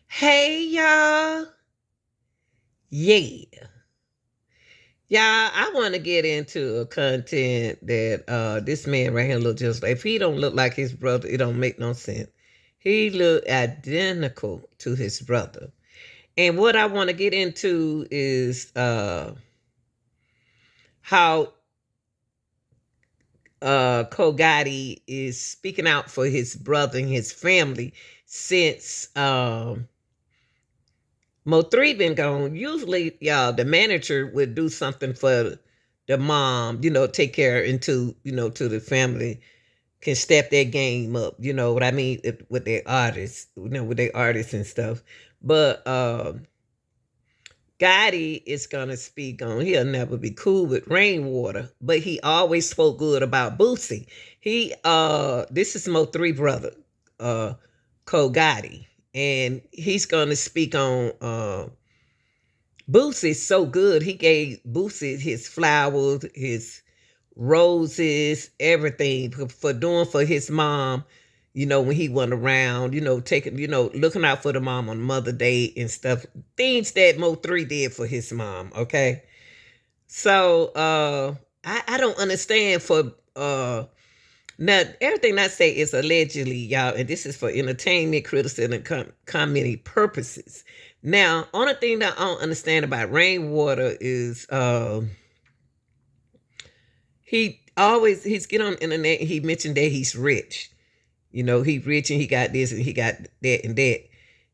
Hey y'all. Yeah. Y'all, I want to get into a content that this man right here look just like. If he don't look like his brother, it don't make no sense. He look identical to his brother. And what I want to get into is how Gotti is speaking out for his brother and his family since Mo3 been gone. Usually, y'all, the manager would do something for the mom, take care into, to the family, can step their game up, you know what I mean, with their artists, with their artists and stuff. But Gotti is gonna speak on, he'll never be cool with Rainwater, but he always spoke good about Boosie. This is Mo3 brother, Cole Gotti, and he's gonna speak on Boosie's so good. He gave Boosie his flowers, his roses, everything for doing for his mom. When he went around, taking, looking out for the mom on Mother Day and stuff. Things that Mo3 did for his mom. Okay, so I don't understand for now everything I say is allegedly, y'all, and this is for entertainment, criticism, and comedy purposes. Now, only thing that I don't understand about Rainwater is he's get on the internet and he mentioned that he's rich. He's rich and he got this and he got that and that.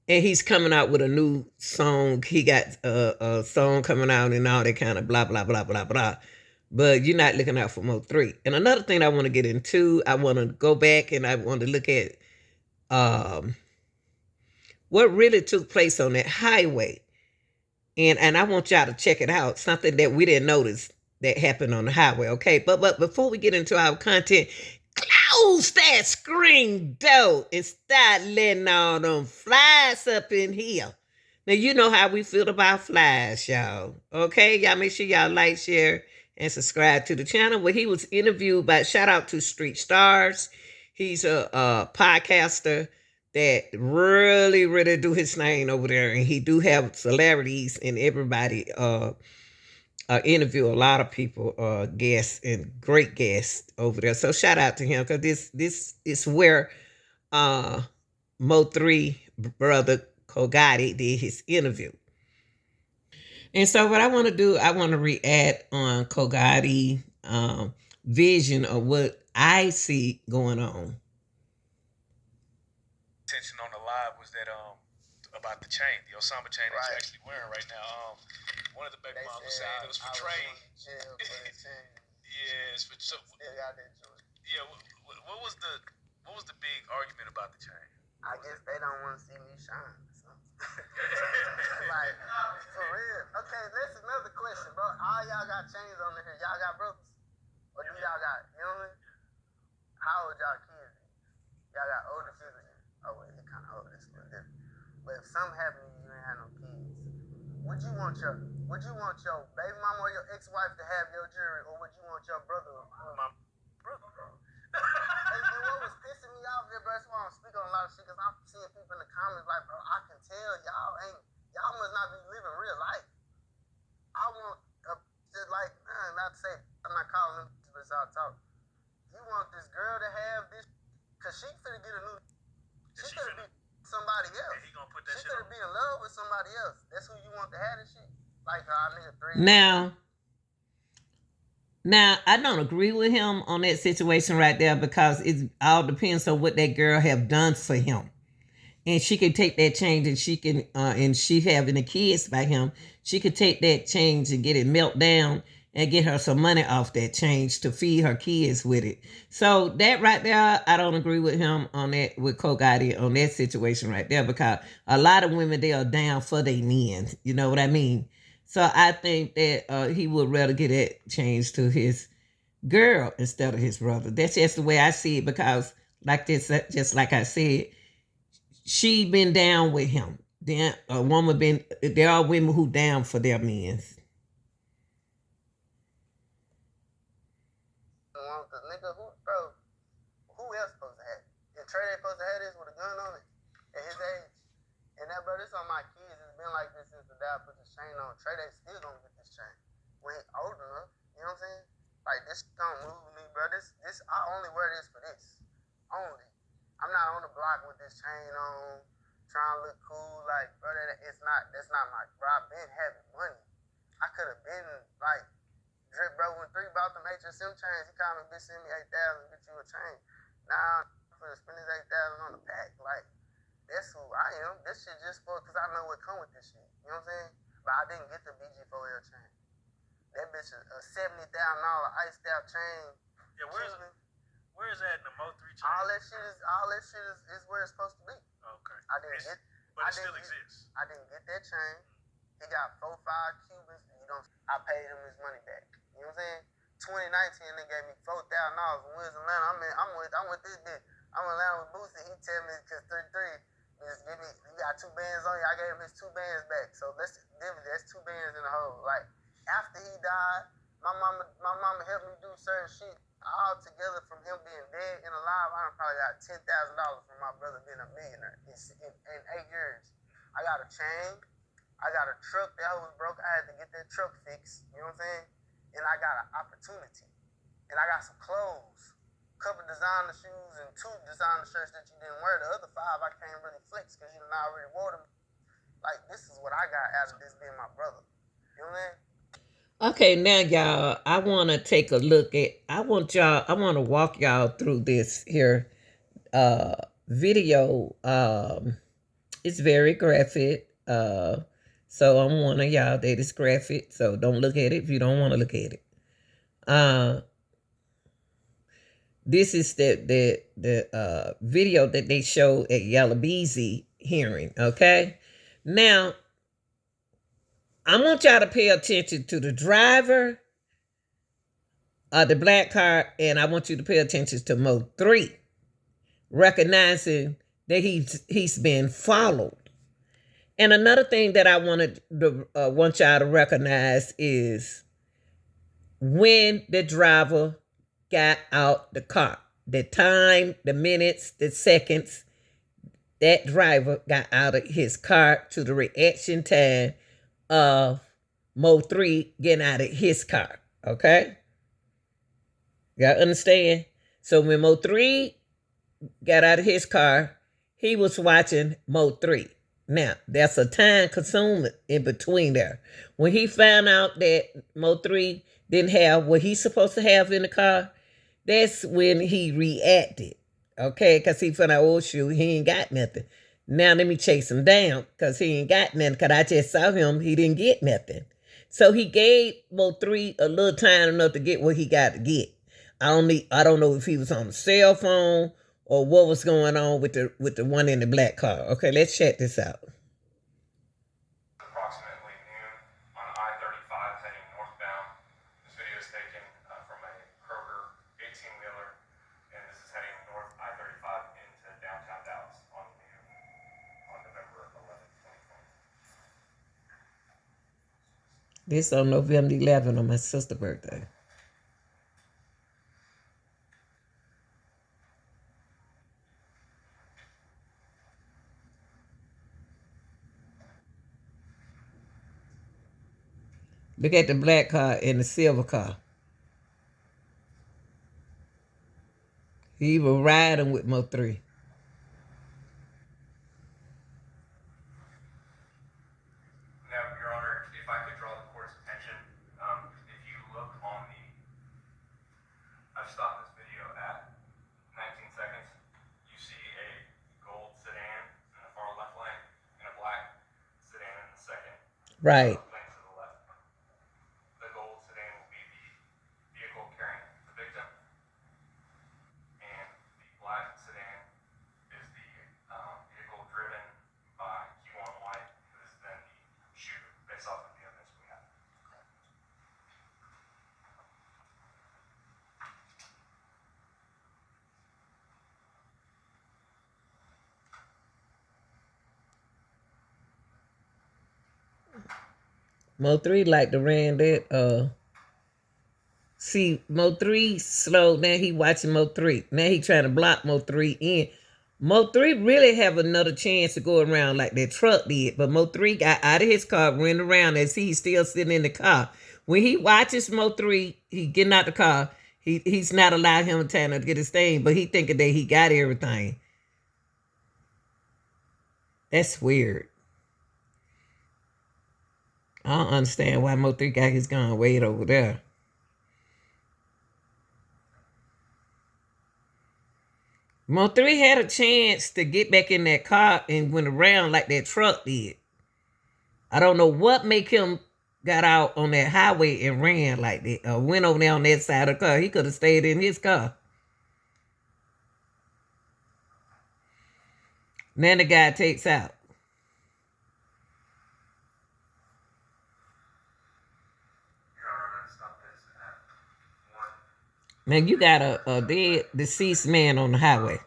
And he's coming out with a new song. He got a song coming out and all that kind of blah blah blah blah blah. But you're not looking out for Mo3. And another thing I want to get into, I want to go back and I want to look at um, what really took place on that highway. And I want y'all to check it out. Something that we didn't notice that happened on the highway. Okay, but before we get into our content, close that screen door and start letting all them flies up in here. Now you know how we feel about flies, y'all. Okay, y'all make sure y'all like, share, and subscribe to the channel. Where he was interviewed by, shout out to Street Stars. He's a podcaster that really, really do his thing over there, and he do have celebrities and everybody interview a lot of people, guests and great guests over there. So shout out to him because this is where Mo3 brother Kogati did his interview. And so what I want to do, I want to react on Kogati vision of what I see going on. Attention on the live was that about the chain, the Osama chain that you're actually wearing right now. One of the baby moms was saying it was for trade. Yeah, it's for yeah. What was the big argument about the chain? I guess they don't want to see me shine. So. Like, for real. Okay, that's another question, bro. All y'all got chains on here. Y'all got brothers? Or do y'all got, you know what I mean? How old y'all kids? Y'all got older children? Oh, wait, they kind of old. That's a little different. But if something happened and you ain't had no kids, would you want your baby mama or your ex-wife to have your jewelry, or would you want your brother? My brother. And what was pissing me off there, bro, that's why I'm speaking on a lot of shit, because I'm seeing people in the comments like, bro, I can tell y'all must not be living real life. I want, just like, not to say, I'm not calling them, but it's all talk. You want this girl to have this, because she finna get a new, she finna be somebody else. He gonna put that she shit finna on. be in love with somebody else. That's who you want to have this shit. Like, nigga, three. Now, I don't agree with him on that situation right there because it all depends on what that girl have done for him. And she can take that change and she can, and she having the kids by him, she could take that change and get it melt down and get her some money off that change to feed her kids with it. So that right there, I don't agree with him on that, with Kogati on that situation right there, because a lot of women, they are down for their men. You know what I mean? So I think that he would rather get that change to his girl instead of his brother. That's just the way I see it, because like this, just like I said, she been down with him. Then a woman been. There are women who down for their men. Nigga, who else supposed to have it? If Trey ain't supposed to have this with a gun on it at his age, And that, bro, this on my kids. It's been like this since the day I put this chain on. Trey, they still gonna get this chain when he old enough. You know what I'm saying? Like, this don't move me, bro. This, I only wear this for this. Only. I'm not on the block with this chain on, trying to look cool. Like, bro, that's not my, bro. I've been having money. I could have been, like, Drip, bro, when 3 bought them HSM chains, he called me, bitch, send me 8,000, get you a chain. Now, I'm gonna spend this 8,000 on the pack. Like, that's who I am. This shit just for, because I know what come with this shit. You know what I'm saying? But I didn't get the BG4L chain. That bitch is a $70,000 iced out chain. Yeah, where is that in the Mo 3 chain? All that shit is where it's supposed to be. Okay. But it still exists. I didn't get that chain. He got 4-5 Cubans. I paid him his money back. You know what I'm saying? 2019, they gave me $4,000 when we was in Atlanta. I'm with this bitch. I'm in Atlanta with Boosie. He tell me, because 3-3, just give me, you got 2 bands on you. I gave him his 2 bands back. So that's 2 bands in the hole. Like, after he died, my mama helped me do certain shit. All together from him being dead and alive, I done probably got $10,000 from my brother being a millionaire in 8 years. I got a chain. I got a truck that was broke. I had to get that truck fixed. You know what I'm saying? And I got an opportunity. And I got some clothes. Couple designer shoes and 2 designer shirts that you didn't wear. The other 5 I can't really flex because you done already wore them. Like, this is what I got out of this being my brother. You know what I mean? Okay, now y'all, I want to take a look at, I want to walk y'all through this here video. It's very graphic. So I'm one of y'all that is graphic. So don't look at it if you don't want to look at it. This is the video that they showed at Yellow Beezy hearing. Okay. Now, I want y'all to pay attention to the driver of the black car, and I want you to pay attention to Mo 3, recognizing that he's been followed. And another thing that I want y'all to recognize is when the driver got out the car, the time, the minutes, the seconds that driver got out of his car to the reaction time of Mo 3 getting out of his car. Okay? Y'all understand? So when Mo 3 got out of his car, he was watching Mo 3. Now, that's a time consumer in between there. When he found out that Mo 3 didn't have what he's supposed to have in the car, that's when he reacted. Okay? Because he found out, oh, shoot, he ain't got nothing. Now let me chase him down because he ain't got nothing. Because I just saw him, he didn't get nothing. So he gave Mo 3 a little time enough to get what he got to get. I don't know if he was on the cell phone or what was going on with the one in the black car. Okay, let's check this out. Approximately noon on I-35 heading northbound. This video is taken from a Kroger 18-wheeler, and this is heading north I-35 into downtown Dallas on November 11th, 2020. This on November 11th on my sister's birthday. Look at the black car and the silver car. He was riding with Mo 3. Now, Your Honor, if I could draw the court's attention, if you look on I've stopped this video at 19 seconds. You see a gold sedan in the far left lane and a black sedan in the second. Right. Mo 3 like to ran that. See, Mo 3 slowed. Now he watching Mo 3. Now he trying to block Mo 3 in. Mo3 really have another chance to go around like that truck did, but Mo3 got out of his car, ran around as he's still sitting in the car. When he watches Mo3, he getting out the car. He's not allowed him time to get his thing, but he thinking that he got everything. That's weird. I don't understand why Mo3 got his gun way over there. Mo3 had a chance to get back in that car and went around like that truck did. I don't know what make him got out on that highway and ran like that, or went over there on that side of the car. He could have stayed in his car. Then the guy takes out. Your Honor, I'm gonna stop this at 1. Man, you got a dead, deceased man on the highway. Does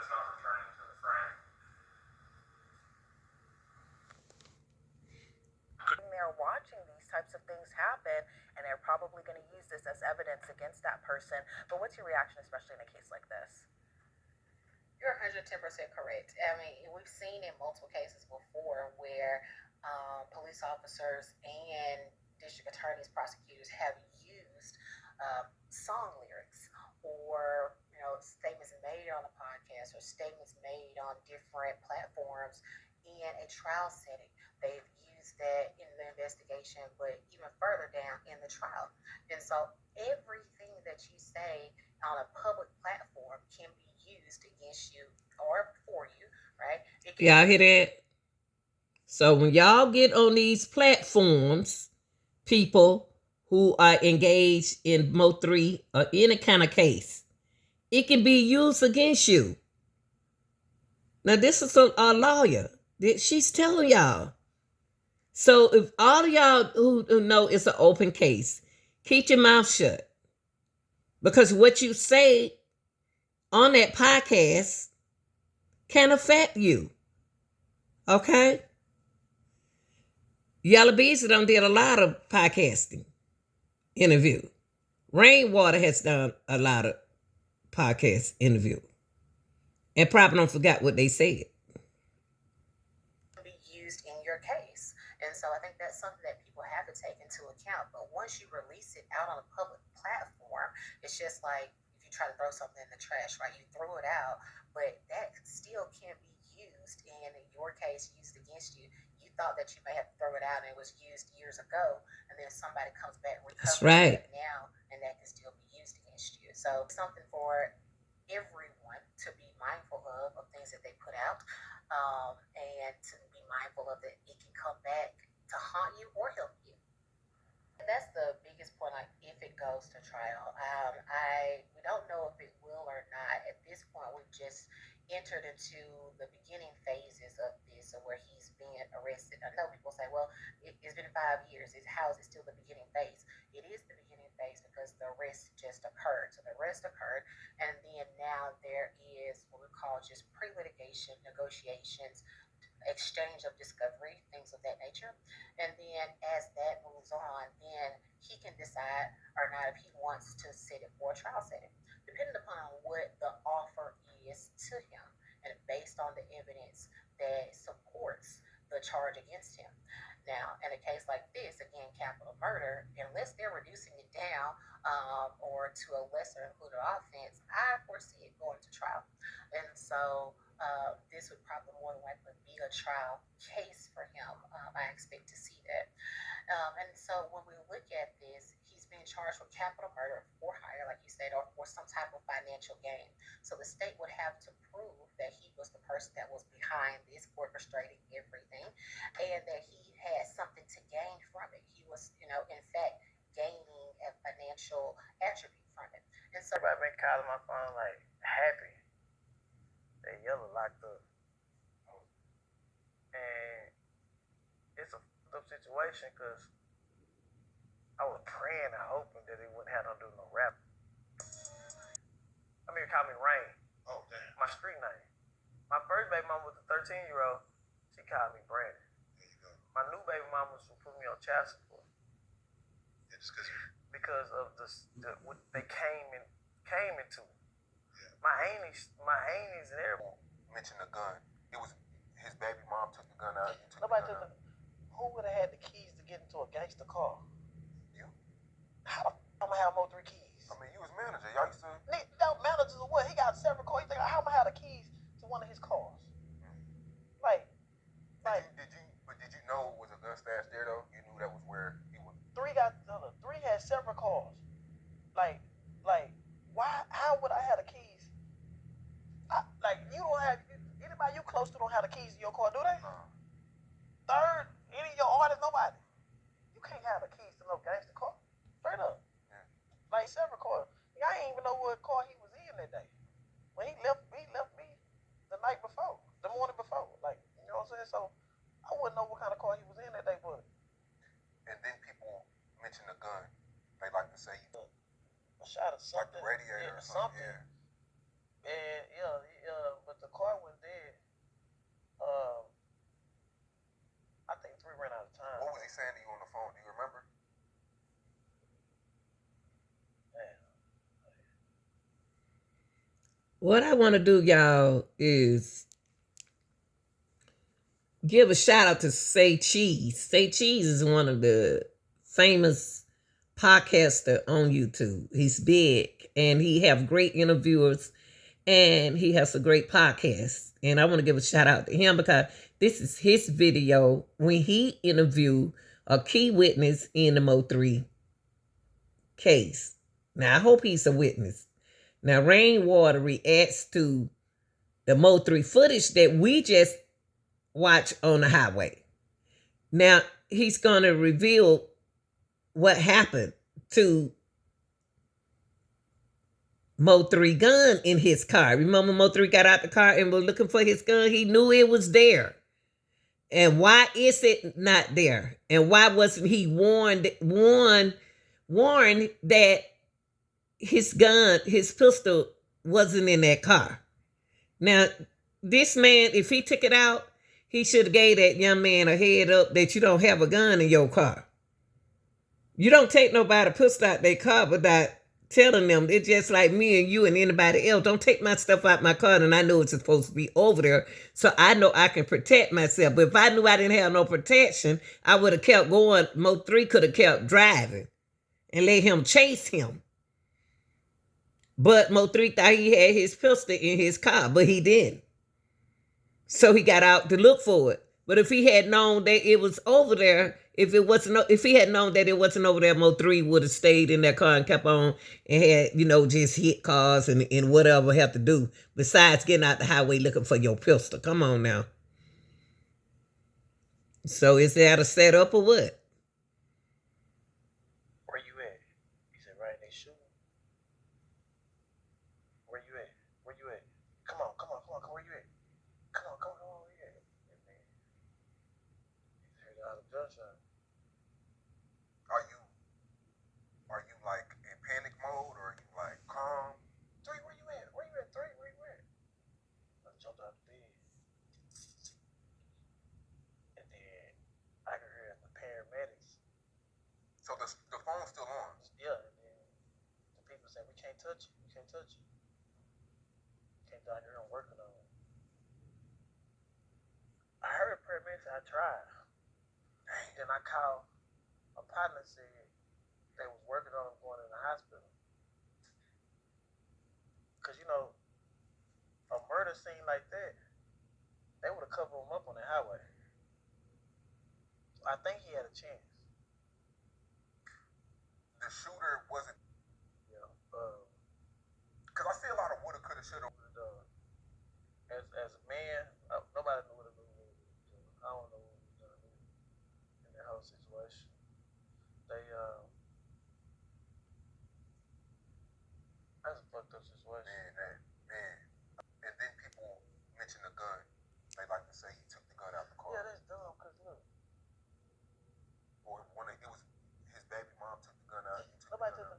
not returning to the frame. They're watching these types of things happen, and they're probably going to use this as evidence against that person. But what's your reaction, especially in a case like this? You're 110% correct. I mean, we've seen in multiple cases before where police officers and district attorneys, prosecutors have used song lyrics or statements made on a podcast or statements made on different platforms in a trial setting. They've used that in the investigation, but even further down in the trial. And so everything that you say on a public platform can be used against you or for you, right? Y'all hear that? So when y'all get on these platforms, people who are engaged in Mo3 or any kind of case, it can be used against you. Now this is a lawyer. She's telling y'all. So if all of y'all who know it's an open case, keep your mouth shut. Because what you say on that podcast can affect you. Okay? Yellow Beezy done did a lot of podcasting interview. RAINWATER has done a lot of podcast interview. And probably don't forgot what they said. Be used in your case. And so I think that's something that people have to take into account. But once you release it out on a public platform, it's just like if you try to throw something in the trash, right? You threw it out, but that still can be used, and in your case, used against you. You thought that you may have to throw it out and it was used years ago, and then somebody comes back and recovers it now, and that can still be used against you. So something for everyone to be mindful of things that they put out, and to be mindful of that it can come back to haunt you or help you. That's the biggest point. Like if it goes to trial, we don't know if it will or not. At this point, we've just entered into the beginning phases of this, where he's being arrested. I know people say, "Well, it's been 5 years. How is it still the beginning phase?" It is the beginning phase because the arrest just occurred. So the arrest occurred, and then now there is what we call just pre-litigation negotiations, exchange of discovery, things of that nature. And then as that moves on, then he can decide or not if he wants to set it for a trial setting, depending upon what the offer is to him and based on the evidence that supports the charge against him. Now, in a case like this, again, capital murder, unless they're reducing it down or to a lesser included offense, I foresee it going to trial. And so this would probably more than likely be a trial case for him. I expect to see that. And so when we look at this, he's being charged with capital murder for hire, like you said, or for some type of financial gain. So the state would have to prove that he was the person that was behind this, orchestrating everything, and that he had something to gain from it. He was, in fact, gaining a financial attribute from it. And so Everybody been calling my phone like happy. They yellow locked up. And it's a up situation because I was praying and hoping that he wouldn't have to do no rap. I mean, call me Rain. Oh, damn. My street name. My first baby mama was a 13-year-old. She called me Brandon. There you go. My new baby mama was put me on child support. Yeah, just because of what they came into. Yeah. My aunties and everyone. mentioned the gun. It was his baby mom took the gun out. You took Nobody the took gun out. Who would have had the keys to get into a gangster car? You. How the f I'm gonna have more 3 keys? I mean, you was manager. Y'all used to. Nick, no managers or what? He got several cars. How am I have the keys to one of his cars? Like, Did you know it was a gun stash there though? You knew that was where he was. 3 had several cars. Like, why? How would I have the keys? You don't have anybody you close to don't have the keys to your car, do they? Third, any of your artists, nobody. You can't have the keys to no gangster car. Straight up. Yeah. Like several cars. I ain't even know what car he was in that day. When he left me the night before, the morning before. Like, you know what I'm saying? So I wouldn't know what kind of car he was in that day, but. And then people mention the gun. They like to say A shot of something. like the radiator or something. Yeah. And but the car went dead. I think 3 ran out of time. What was he saying to you on the phone? Do you remember? What I want to do, y'all, is give a shout out to Say Cheese. Say Cheese is one of the famous podcaster on YouTube. He's big and he have great interviewers and he has a great podcast. And I want to give a shout out to him because this is his video when he interviewed a key witness in the Mo3 case. Now, I hope he's a witness. Now, Rainwater reacts to the Mo3 footage that we just watched on the highway. Now, he's going to reveal what happened to Mo3 gun in his car. Remember, Mo3 got out the car and was looking for his gun. He knew it was there. And why is it not there? And why wasn't he warned that his gun, his pistol, wasn't in that car? Now, this man, if he took it out, he should have gave that young man a head up that you don't have a gun in your car. You don't take nobody pistol out their car without telling them. It's just like me and you and anybody else. Don't take my stuff out my car and I know it's supposed to be over there, so I know I can protect myself. But if I knew I didn't have no protection, I would have kept going. Mo3 could have kept driving and let him chase him. But Mo3 thought he had his pistol in his car, but he didn't. So he got out to look for it. But if he had known that it was over there, if he had known that it wasn't over there, Mo3 would have stayed in that car and kept on and had, just hit cars and whatever have to do besides getting out the highway looking for your pistol. Come on now. So is that a setup or what? Where you at? He said, right, they shooting. Where you at? Where you at? Come on, where you at? Come on, where you at? He heard out a gunshot. Are you like in panic mode or are you like calm? 3, where you at? Where you at? 3, where you at? I jumped out the bed. And then I could hear the paramedics. So the phone's still on? Yeah, and then the people said, we can't touch you. We can't touch you. Came down here and working on it. I heard paramedics, I tried. Then I called a partner, said they was working on him going in the hospital. Because, a murder scene like that, they would have covered him up on the highway. So I think he had a chance. The shooter wasn't. Yeah. Because I see a lot of woulda, coulda, shoulda. As a man, nobody knew what it was. I don't know what was done in that whole situation. That's a fucked up situation. Man. And then people mention the gun. They like to say he took the gun out the car. Yeah, that's dumb, because look. Or it was his baby mom took the gun out. Nobody took the.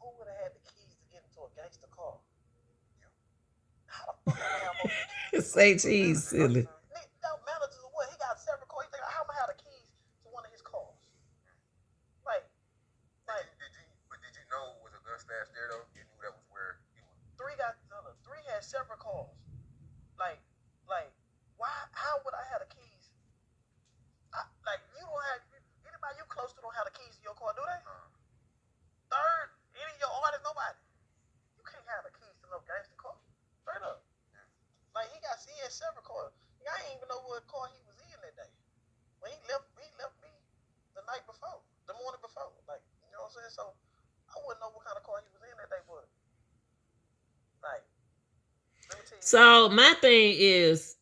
Who would have had the keys to get into a gangster car? You. How the fuck am I have more keys? Say Cheese, silly. Nick, that managers or what? He got several cars. How am I have the keys to one of his cars? Did you know it was a gun stash there though? You knew that was where he was. 3 had several cars. Like, let me tell you. So my thing is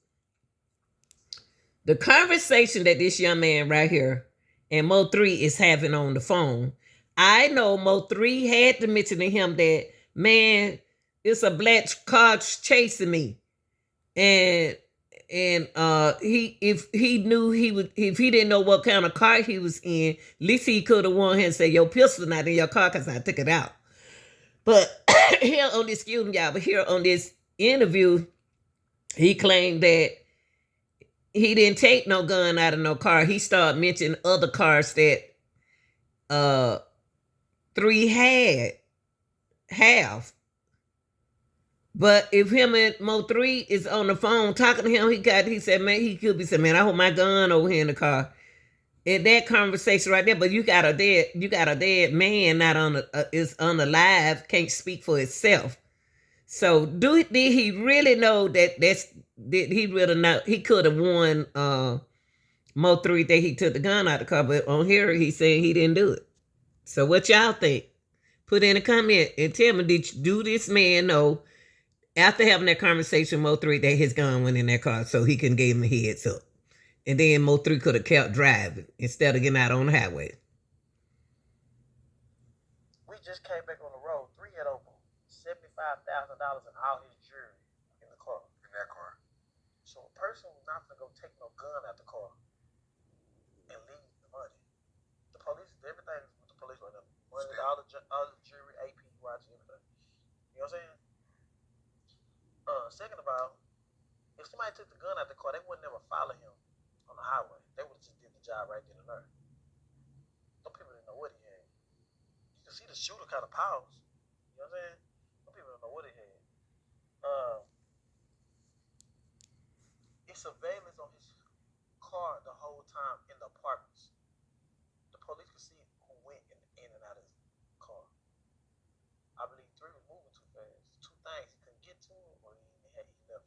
the conversation that this young man right here and Mo3 is having on the phone. I know Mo3 had to mention to him that, man, it's a black car chasing me. And he, if he knew he was, if he didn't know what kind of car he was in, at least he could have won him and said, your pistol not in your car because I took it out. But here on this, excuse me, y'all, but here on this interview, he claimed that he didn't take no gun out of no car. He started mentioning other cars that 3 have. But if him and Mo3 is on the phone talking to him, he said, man, he could be saying, man, I hold my gun over here in the car. In that conversation right there, but you got a dead man not on the is unalive, can't speak for itself. So did he really know that did he really know he could have won Mo3 that he took the gun out of the car, but on here he's saying he didn't do it. So what y'all think? Put in a comment and tell me, do this man know after having that conversation with Mo3 that his gun went in that car so he can give him a heads up? And then Mo3 could have kept driving instead of getting out on the highway. We just came back on the road. 3 had over $75,000 in all his jewelry in the car. In that car. So a person was not gonna go take no gun out the car and leave the money. The police, everything with the police right now. Money, all the jewelry, AP, watch, everything. You know what I'm saying? Second of all, if somebody took the gun out the car, they would never follow him on the highway. They would have just did the job right then and there. Some people didn't know what he had. You can see the shooter kind of pause. You know what I'm saying? Some people don't know what he had. It's surveillance on his car the whole time in the apartments. The police could see who went in and out of his car. I believe 3 was moving too fast. 2 things, he couldn't get to him or he left.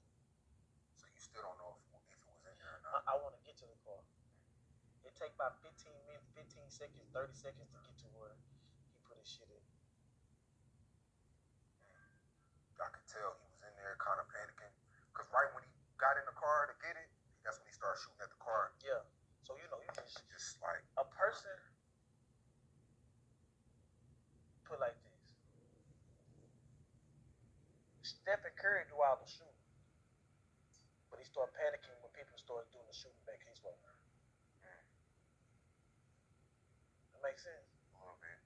So you still don't know if it was in there or not? I want to get to the car. It take about 15 minutes, 15 seconds, 30 seconds to get to where he put his shit in. I could tell he was in there kind of panicking. Because right when he got in the car to get it, that's when he started shooting at the car. Yeah. So, you Just like, a person put like this. Stephen Curry do all the shooting. But he started panicking when people started doing the shooting back his way. That makes sense? a little bit.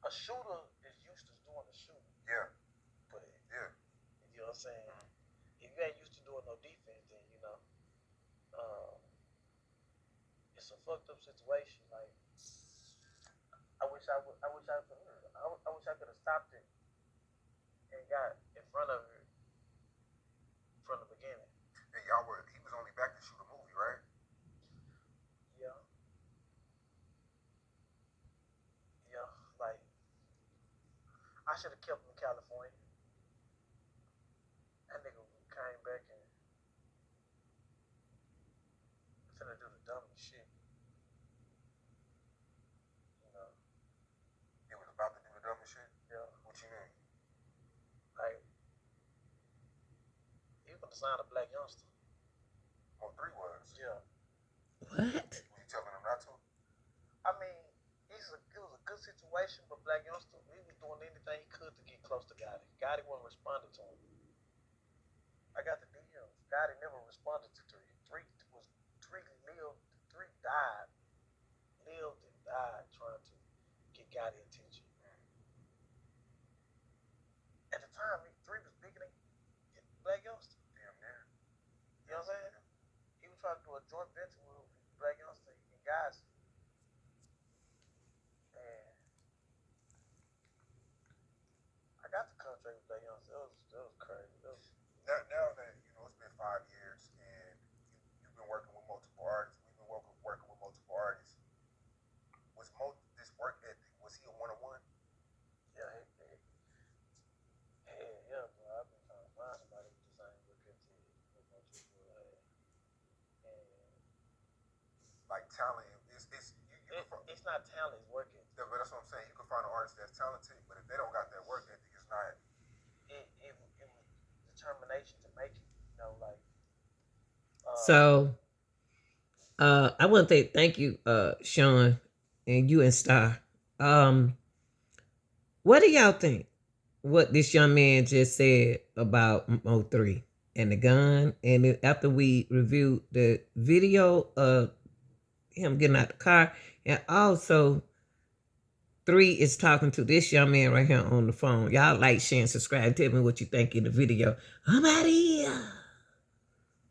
A shooter is used to doing the shooting. Yeah. But Yeah. you know what I'm saying? If you ain't used to doing no defense, then it's a fucked up situation. Like I wish I could have stopped it and got in front of it from the beginning. And he was only back to shoot a movie, right? Yeah. Yeah. Like I should have kept him in California. That nigga came back and finna do the dumbest shit. You know? He was about to do the dumbest shit? Yeah. What you mean? Like he was gonna sign a black youngster. Mo3 was. Yeah. What? Was you telling him not to? I mean, it was a good situation, but black youngster, he was doing anything he could to get close to Gotti. Gotti wasn't responding to him. I got the DMs. Gotti never responded to 3. 3 lived. 3 died. Lived and died trying to get Gotti attention. At the time, 3 was bigger than black youngster. Damn near. You know what I'm saying? He was trying to do a joint venture with black youngster and guys. And I got the contract with black youngster. That was crazy. Now that, it's been 5 years and you've been working with multiple artists, we've been working with multiple artists. Was this work ethic, was he a one-on-one? Yeah, yeah, bro. I've been trying to find somebody with the same work ethic as my people had. And Like talent, it's not talent, it's work ethic. yeah, but that's what I'm saying. You can find an artist that's talented, but if they don't got that work ethic, So I want to say thank you, Sean, and you and Star. What do y'all think? What this young man just said about Mo3 and the gun, and after we reviewed the video of him getting out the car, and also 3 is talking to this young man right here on the phone. Y'all like, share, and subscribe. Tell me what you think in the video. I'm out of here.